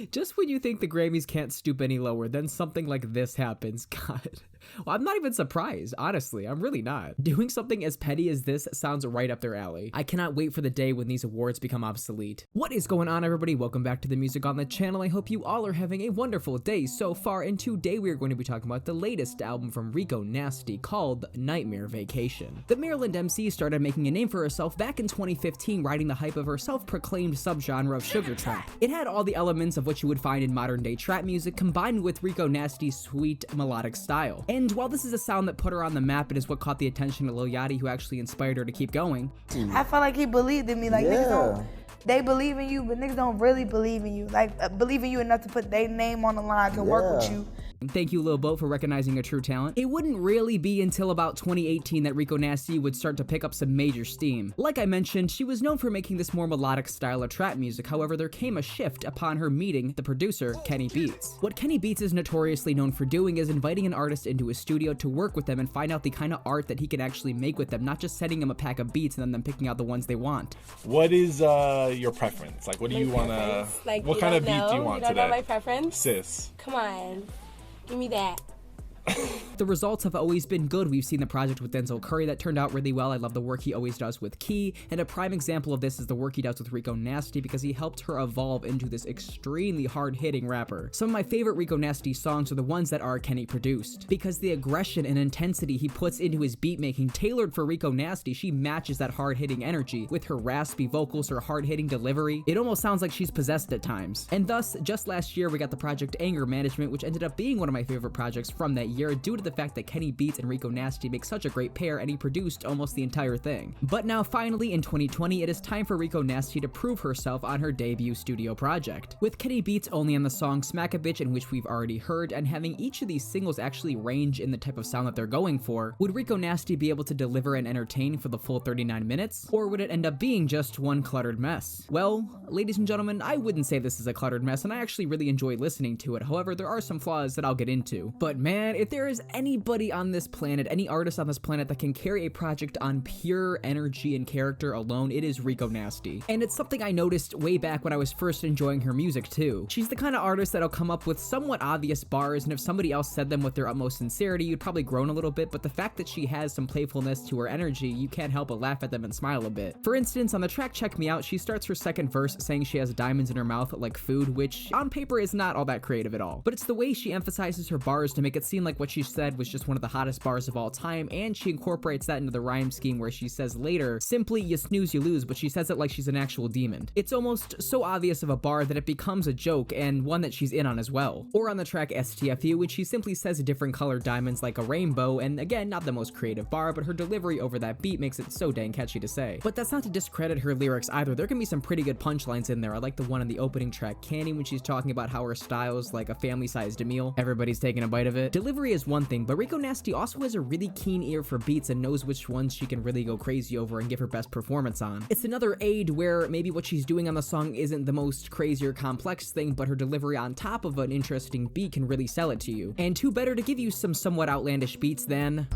Just when you think the Grammys can't stoop any lower, then something like this happens. God. Well, I'm not even surprised, honestly. I'm really not. Doing something as petty as this sounds right up their alley. I cannot wait for the day when these awards become obsolete. What is going on, everybody? Welcome back to the Music Gauntlet channel. I hope you all are having a wonderful day so far, and today we are going to be talking about the latest album from Rico Nasty called Nightmare Vacation. The Maryland MC started making a name for herself back in 2015, riding the hype of her self-proclaimed subgenre of sugar trap. It had all the elements of what you would find in modern-day trap music, combined with Rico Nasty's sweet, melodic style. And while this is a sound that put her on the map, it is what caught the attention of Lil Yachty, who actually inspired her to keep going. I felt like he believed in me. Like, niggas don't, they believe in you, but niggas don't really believe in you. Like, believe in you enough to put their name on the line to work with you. Thank you, Lil Boat, for recognizing a true talent. It wouldn't really be until about 2018 that Rico Nasty would start to pick up some major steam. Like I mentioned, she was known for making this more melodic style of trap music. However, there came a shift upon her meeting the producer, Kenny Beats. What Kenny Beats is notoriously known for doing is inviting an artist into his studio to work with them and find out the kind of art that he can actually make with them, not just sending them a pack of beats and then them picking out the ones they want. What is your preference? Like, what do you want to, like, what kind of beat do you want today? You don't know my preference? Sis. Come on. Give me that. The results have always been good. We've seen the project with Denzel Curry that turned out really well. I love the work he always does with Key, and a prime example of this is the work he does with Rico Nasty, because he helped her evolve into this extremely hard-hitting rapper. Some of my favorite Rico Nasty songs are the ones that are Kenny produced, because the aggression and intensity he puts into his beat making, tailored for Rico Nasty, she matches that hard-hitting energy with her raspy vocals, her hard-hitting delivery. It almost sounds like she's possessed at times. And thus, just last year we got the project Anger Management, which ended up being one of my favorite projects from that year, due to the fact that Kenny Beats and Rico Nasty make such a great pair, and he produced almost the entire thing. But now finally in 2020, it is time for Rico Nasty to prove herself on her debut studio project. With Kenny Beats only on the song Smack a Bitch, in which we've already heard, and having each of these singles actually range in the type of sound that they're going for, would Rico Nasty be able to deliver and entertain for the full 39 minutes? Or would it end up being just one cluttered mess? Well, ladies and gentlemen, I wouldn't say this is a cluttered mess, and I actually really enjoy listening to it. However, there are some flaws that I'll get into. But man, if there is anybody on this planet, any artist on this planet that can carry a project on pure energy and character alone, it is Rico Nasty. And it's something I noticed way back when I was first enjoying her music too. She's the kind of artist that'll come up with somewhat obvious bars, and if somebody else said them with their utmost sincerity, you'd probably groan a little bit, but the fact that she has some playfulness to her energy, you can't help but laugh at them and smile a bit. For instance, on the track Check Me Out, she starts her second verse saying she has diamonds in her mouth like food, which on paper is not all that creative at all. But it's the way she emphasizes her bars to make it seem like what she said was just one of the hottest bars of all time, and she incorporates that into the rhyme scheme where she says later, simply you snooze you lose, but she says it like she's an actual demon. It's almost so obvious of a bar that it becomes a joke, and one that she's in on as well. Or on the track STFU, which she simply says different colored diamonds like a rainbow, and again, not the most creative bar, but her delivery over that beat makes it so dang catchy to say. But that's not to discredit her lyrics either. There can be some pretty good punchlines in there. I like the one on the opening track Candy when she's talking about how her style's like a family-sized meal. Everybody's taking a bite of it. Delivery is one thing, but Rico Nasty also has a really keen ear for beats and knows which ones she can really go crazy over and give her best performance on. It's another aid where maybe what she's doing on the song isn't the most crazy or complex thing, but her delivery on top of an interesting beat can really sell it to you. And who better to give you some somewhat outlandish beats than...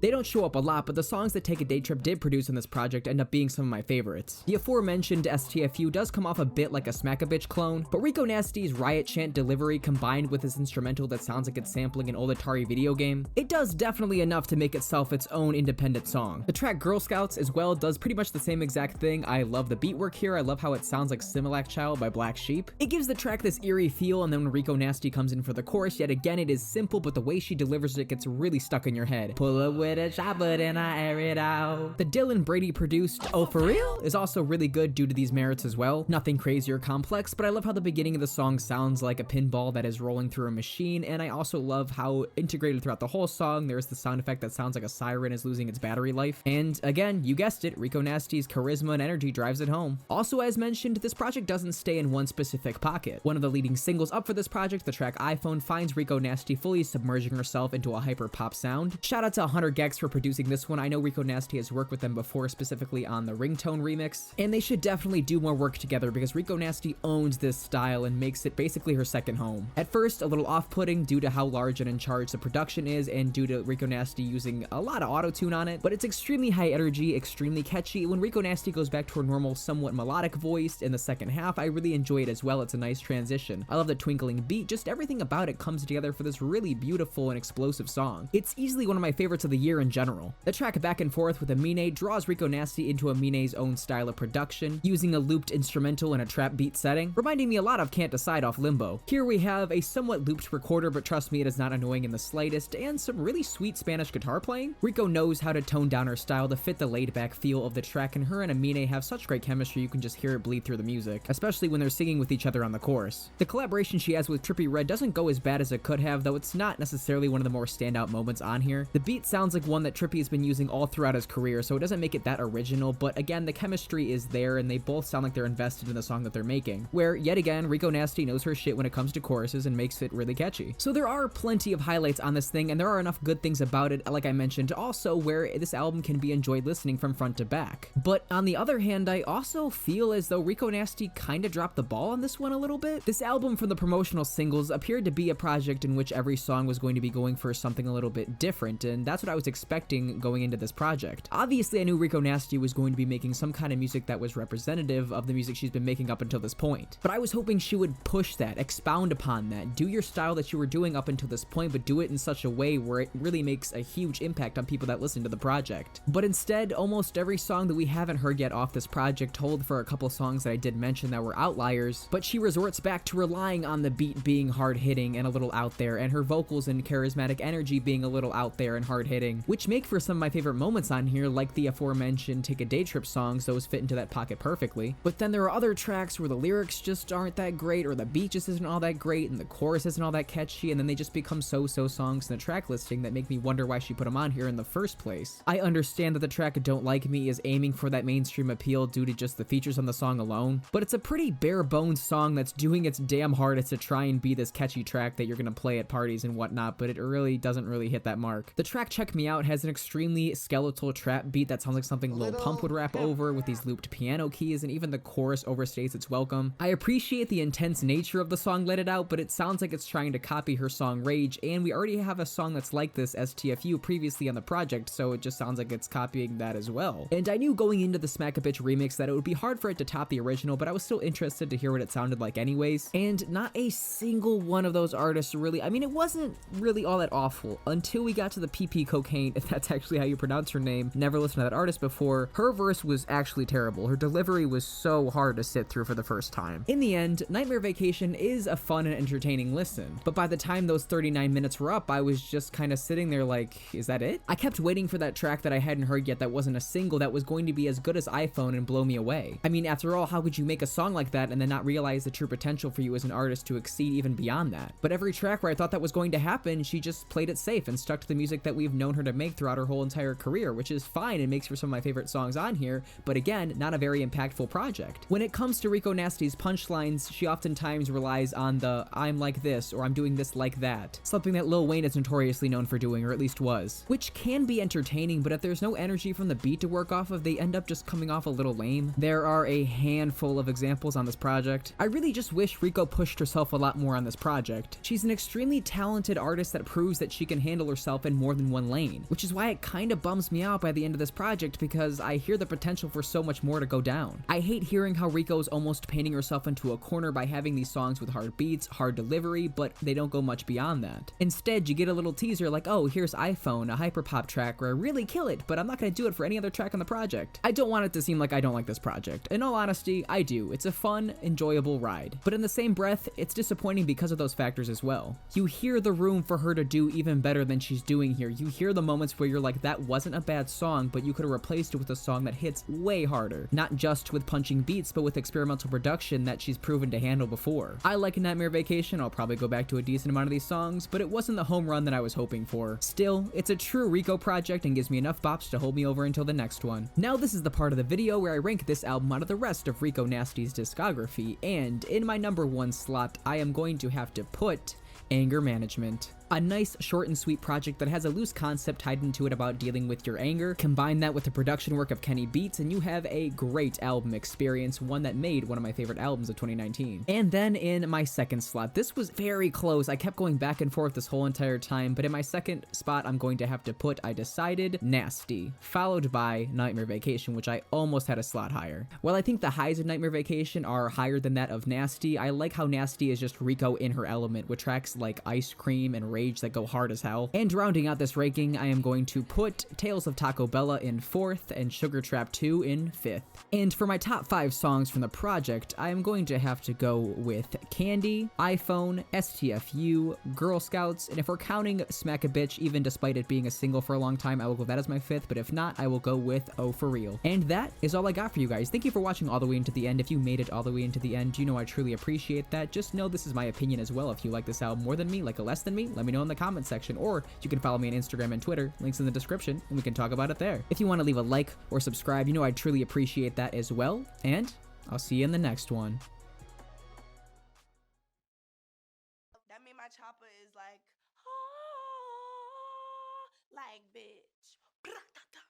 They don't show up a lot, but the songs that Take a Day Trip did produce on this project end up being some of my favorites. The aforementioned STFU does come off a bit like a Smack a Bitch clone, but Rico Nasty's riot chant delivery combined with this instrumental that sounds like it's sampling an old Atari video game, it does definitely enough to make itself its own independent song. The track Girl Scouts as well does pretty much the same exact thing. I love the beat work here. I love how it sounds like Similac Child by Black Sheep. It gives the track this eerie feel, and then when Rico Nasty comes in for the chorus, yet again it is simple, but the way she delivers it gets really stuck in your head. Pull up with a chopper and I air it out. The Dylan Brady produced Oh For Real is also really good due to these merits as well. Nothing crazy or complex, but I love how the beginning of the song sounds like a pinball that is rolling through a machine, and I also love how integrated throughout the whole song there's the sound effect that sounds like a siren is losing its battery life. And again, you guessed it, Rico Nasty's charisma and energy drives it home. Also, as mentioned, this project doesn't stay in one specific pocket. One of the leading singles up for this project, the track iPhone, finds Rico Nasty fully submerging herself into a hyper pop sound. Shout out to 100 Gex for producing this one. I know Rico Nasty has worked with them before, specifically on the Ringtone remix, and they should definitely do more work together because Rico Nasty owns this style and makes it basically her second home. At first, a little off-putting, off-putting due to how large and in charge the production is and due to Rico Nasty using a lot of auto-tune on it, but it's extremely high energy, extremely catchy. When Rico Nasty goes back to her normal, somewhat melodic voice in the second half, I really enjoy it as well. It's a nice transition. I love the twinkling beat, just everything about it comes together for this really beautiful and explosive song. It's easily one of my favorites of the year in general. The track Back and Forth with Amine draws Rico Nasty into Amine's own style of production, using a looped instrumental in a trap beat setting, reminding me a lot of Can't Decide off Limbo. Here we have a somewhat looped recorder, but trust me, it is not annoying in the slightest, and some really sweet Spanish guitar playing. Rico knows how to tone down her style to fit the laid-back feel of the track, and her and Amine have such great chemistry you can just hear it bleed through the music, especially when they're singing with each other on the chorus. The collaboration she has with Trippie Redd doesn't go as bad as it could have, though it's not necessarily one of the more standout moments on here. The beat sounds like one that Trippie has been using all throughout his career, so it doesn't make it that original, but again, the chemistry is there and they both sound like they're invested in the song that they're making, where yet again, Rico Nasty knows her shit when it comes to choruses and makes it really catchy. So there are plenty of highlights on this thing, and there are enough good things about it, like I mentioned, also where this album can be enjoyed listening from front to back. But on the other hand, I also feel as though Rico Nasty kinda dropped the ball on this one a little bit. This album from the promotional singles appeared to be a project in which every song was going to be going for something a little bit different, and that's what I was expecting going into this project. Obviously, I knew Rico Nasty was going to be making some kind of music that was representative of the music she's been making up until this point, but I was hoping she would push that, expound upon that, do your style that you were doing up until this point, but do it in such a way where it really makes a huge impact on people that listen to the project. But instead, almost every song that we haven't heard yet off this project, hold for a couple songs that I did mention that were outliers, but she resorts back to relying on the beat being hard-hitting and a little out there, and her vocals and charismatic energy being a little out there and hard-hitting, which make for some of my favorite moments on here, like the aforementioned Take a Day Trip songs. Those fit into that pocket perfectly. But then there are other tracks where the lyrics just aren't that great, or the beat just isn't all that great, and the chorus isn't all that catchy, and then they just become so-so songs in the track listing that make me wonder why she put them on here in the first place. I understand that the track Don't Like Me is aiming for that mainstream appeal due to just the features on the song alone, but it's a pretty bare bones song that's doing its damn hardest to try and be this catchy track that you're gonna play at parties and whatnot, but it really doesn't really hit that mark. The track Check Me Out has an extremely skeletal trap beat that sounds like something Lil Pump would rap over, with these looped piano keys, and even the chorus overstates its welcome. I appreciate the intense nature of the song Let It Out, but it sounds like it's trying to copy her song Rage, and we already have a song that's like this, STFU, previously on the project, so it just sounds like it's copying that as well. And I knew going into the Smack a Bitch remix that it would be hard for it to top the original, but I was still interested to hear what it sounded like anyways, and not a single one of those artists really, I mean, it wasn't really all that awful until we got to the PP Cocaine, if that's actually how you pronounce her name. Never listened to that artist before. Her verse was actually terrible. Her delivery was so hard to sit through for the first time. In the end, Nightmare Vacation is a fun and entertaining listen, but by the time those 39 minutes were up, I was just kind of sitting there like, is that it? I kept waiting for that track that I hadn't heard yet that wasn't a single that was going to be as good as iPhone and blow me away. I mean, after all, how could you make a song like that and then not realize the true potential for you as an artist to exceed even beyond that? But every track where I thought that was going to happen, she just played it safe and stuck to the music that we've known her to make throughout her whole entire career, which is fine and makes for some of my favorite songs on here, but again, not a very impactful project. When it comes to Rico Nasty's punchlines, she oftentimes relies on the I'm like this or I'm doing this like that, something that Lil Wayne is notoriously known for doing, or at least was, which can be entertaining, but if there's no energy from the beat to work off of, they end up just coming off a little lame. There are a handful of examples on this project. I really just wish Rico pushed herself a lot more on this project. She's an extremely talented artist that proves that she can handle herself in more than one lane, which is why it kinda bums me out by the end of this project, because I hear the potential for so much more to go down. I hate hearing how Rico's almost painting herself into a corner by having these songs with hard beats, hard delivery, but they don't go much beyond that. Instead, you get a little teaser like, oh, here's iPhone, a hyperpop track where I really kill it, but I'm not gonna do it for any other track on the project. I don't want it to seem like I don't like this project. In all honesty, I do. It's a fun, enjoyable ride. But in the same breath, it's disappointing because of those factors as well. You hear the room for her to do even better than she's doing here. You hear the moments where you're like, that wasn't a bad song, but you could have replaced it with a song that hits way harder. Not just with punching beats, but with experimental production that she's proven to handle before. I like Nightmare Vacation. I'll probably go back to a decent amount of these songs, but it wasn't the home run that I was hoping for. Still, it's a true Rico project and gives me enough bops to hold me over until the next one. Now this is the part of the video where I rank this album out of the rest of Rico Nasty's discography, and in my number 1 slot, I am going to have to put Anger Management. A nice, short and sweet project that has a loose concept tied into it about dealing with your anger. Combine that with the production work of Kenny Beats and you have a great album experience, one that made one of my favorite albums of 2019. And then in my second slot, this was very close. I kept going back and forth this whole entire time, but in my second spot, I'm going to have to put, I decided, Nasty, followed by Nightmare Vacation, which I almost had a slot higher. While I think the highs of Nightmare Vacation are higher than that of Nasty, I like how Nasty is just Rico in her element, with tracks like Ice Cream and Rage that go hard as hell. And rounding out this ranking, I am going to put Tales of Taco Bella in 4th and Sugar Trap 2 in 5th. And for my top 5 songs from the project, I am going to have to go with Candy, iPhone, STFU, Girl Scouts, and if we're counting Smack a Bitch, even despite it being a single for a long time, I will go that as my 5th, but if not, I will go with Oh For Real. And that is all I got for you guys. Thank you for watching all the way into the end. If you made it all the way into the end, you know I truly appreciate that. Just know this is my opinion as well. If you like this album more than me, like it less than me, let me know in the comment section, or you can follow me on Instagram and Twitter, links in the description, and we can talk about it there. If you want to leave a like or subscribe, you know I truly appreciate that as well, and I'll see you in the next one.